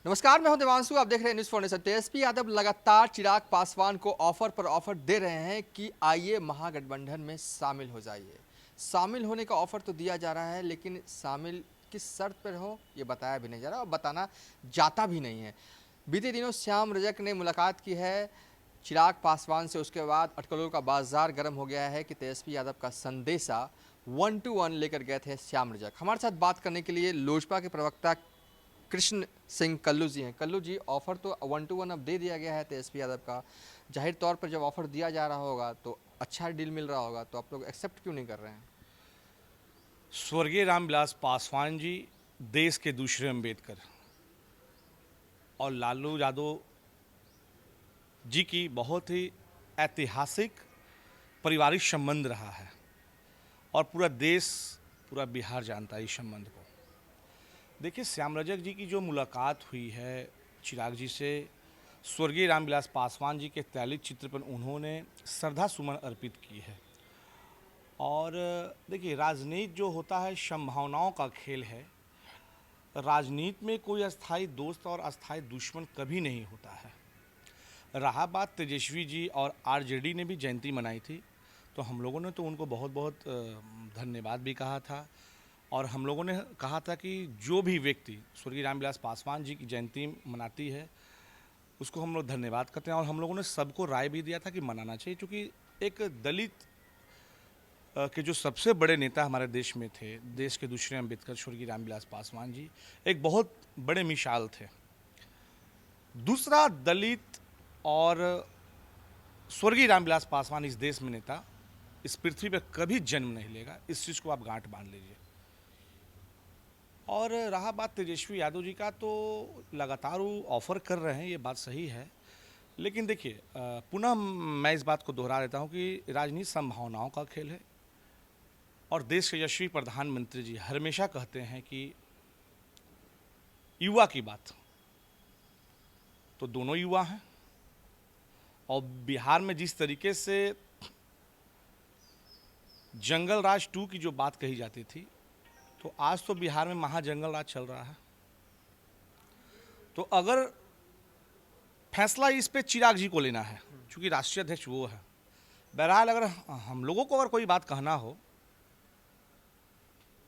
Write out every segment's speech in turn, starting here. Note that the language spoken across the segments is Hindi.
नमस्कार, मैं हूं देवांशु। आप देख रहे हैं news for nation. Tejashwi Yadav लगातार चिराग पासवान को ऑफर पर ऑफर दे रहे हैं कि आइए महागठबंधन में शामिल हो जाइए। शामिल होने का ऑफर तो दिया जा रहा है, लेकिन शामिल किस शर्त पर हो ये बताया भी नहीं जा रहा और बताना जाता भी नहीं है। बीते दिनों श्याम रजक ने मुलाकात की है चिराग पासवान से। उसके बाद अटकलों का बाजार गर्म हो गया है कि तेजस्वी यादव का संदेशा 1-to-1 लेकर गए थे श्याम रजक। हमारे साथ बात करने के लिए लोजपा के प्रवक्ता कृष्ण सिंह कल्लू जी हैं। कल्लू जी, ऑफर तो 1-to-1 अब दे दिया गया है तेजस्वी यादव का। जाहिर तौर पर जब ऑफर दिया जा रहा होगा तो अच्छा डील मिल रहा होगा, तो आप लोग एक्सेप्ट क्यों नहीं कर रहे हैं? स्वर्गीय रामविलास पासवान जी देश के दूसरे अंबेडकर और लालू यादव जी की बहुत ही ऐतिहासिक पारिवारिक संबंध रहा है और पूरा देश, पूरा बिहार जानता है इस संबंध को। देखिए, श्याम रजक जी की जो मुलाकात हुई है चिराग जी से, स्वर्गीय रामविलास पासवान जी के तैलित चित्र पर उन्होंने श्रद्धा सुमन अर्पित की है। और देखिए, राजनीति जो होता है संभावनाओं का खेल है। राजनीति में कोई अस्थाई दोस्त और अस्थाई दुश्मन कभी नहीं होता है। रहा बात तेजस्वी जी और आरजेडी ने भी जयंती मनाई थी, तो हम लोगों ने तो उनको बहुत बहुत धन्यवाद भी कहा था। और हम लोगों ने कहा था कि जो भी व्यक्ति स्वर्गीय रामविलास पासवान जी की जयंती मनाती है उसको हम लोग धन्यवाद करते हैं। और हम लोगों ने सबको राय भी दिया था कि मनाना चाहिए, क्योंकि एक दलित के जो सबसे बड़े नेता हमारे देश में थे, देश के दूसरे अंबेडकर स्वर्गीय रामविलास पासवान जी एक बहुत बड़े मिसाल थे। दूसरा दलित और स्वर्गीय रामविलास पासवान इस देश में नेता इस पृथ्वी पर कभी जन्म नहीं लेगा, इस चीज़ को आप गांठ बांध लीजिए। और रहा बात तेजस्वी यादव जी का, तो लगातार वो ऑफर कर रहे हैं, ये बात सही है। लेकिन देखिए, पुनः मैं इस बात को दोहरा देता हूँ कि राजनीति संभावनाओं का खेल है। और देश के यशस्वी प्रधानमंत्री जी हमेशा कहते हैं कि युवा की बात, तो दोनों युवा हैं। और बिहार में जिस तरीके से जंगल राज 2 की जो बात कही जाती थी, तो आज तो बिहार में महाजंगल राज चल रहा है। तो अगर फैसला इस पे चिराग जी को लेना है, क्योंकि राष्ट्रीय अध्यक्ष वो है। बहरहाल, अगर हम लोगों को अगर कोई बात कहना हो,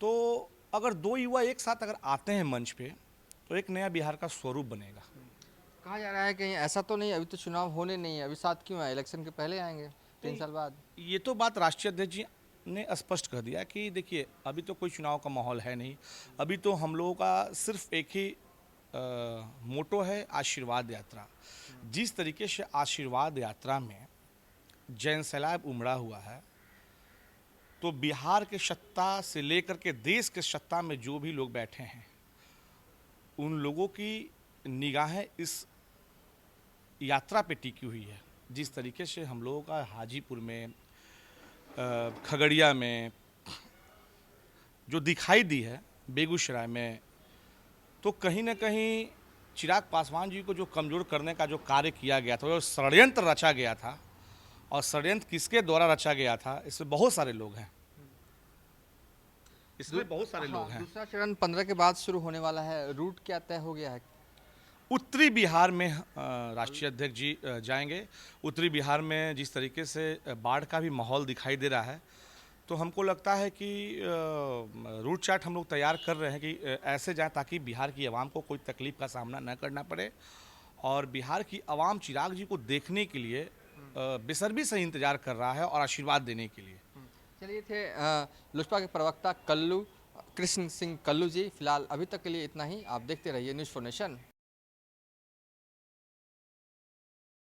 तो अगर दो युवा एक साथ अगर आते हैं मंच पे, तो एक नया बिहार का स्वरूप बनेगा। कहा जा रहा है कहीं ऐसा तो नहीं, अभी तो चुनाव होने नहीं है, अभी साथ क्यों आए? इलेक्शन के पहले आएंगे, 3 साल बाद। ये तो बात राष्ट्रीय अध्यक्ष जी ने स्पष्ट कर दिया कि देखिए, अभी तो कोई चुनाव का माहौल है नहीं। अभी तो हम लोगों का सिर्फ एक ही मोटो है, आशीर्वाद यात्रा। जिस तरीके से आशीर्वाद यात्रा में जैन सैलाब उमड़ा हुआ है, तो बिहार के सत्ता से लेकर के देश के सत्ता में जो भी लोग बैठे हैं, उन लोगों की निगाहें इस यात्रा पे टिकी हुई है। जिस तरीके से हम लोगों का हाजीपुर में, खगड़िया में जो दिखाई दी है, बेगूसराय में, तो कहीं ना कहीं चिराग पासवान जी को जो कमज़ोर करने का जो कार्य किया गया था, जो षड्यंत्र रचा गया था, और षड्यंत्र किसके द्वारा रचा गया था, इसमें बहुत सारे लोग हैं। इसमें बहुत सारे लोग हैं। दूसरा चरण 15 के बाद शुरू होने वाला है। रूट क्या तय हो गया है? उत्तरी बिहार में राष्ट्रीय अध्यक्ष जी जाएंगे। उत्तरी बिहार में जिस तरीके से बाढ़ का भी माहौल दिखाई दे रहा है, तो हमको लगता है कि रूट चार्ट हम लोग तैयार कर रहे हैं कि ऐसे जाए ताकि बिहार की आवाम को कोई तकलीफ का सामना न करना पड़े। और बिहार की आवाम चिराग जी को देखने के लिए बेसब्री से इंतजार कर रहा है और आशीर्वाद देने के लिए। चलिए, थे लोजपा के प्रवक्ता कृष्ण सिंह कल्लू जी। फिलहाल अभी तक के लिए इतना ही। आप देखते रहिए न्यूज़ फॉर नेशन।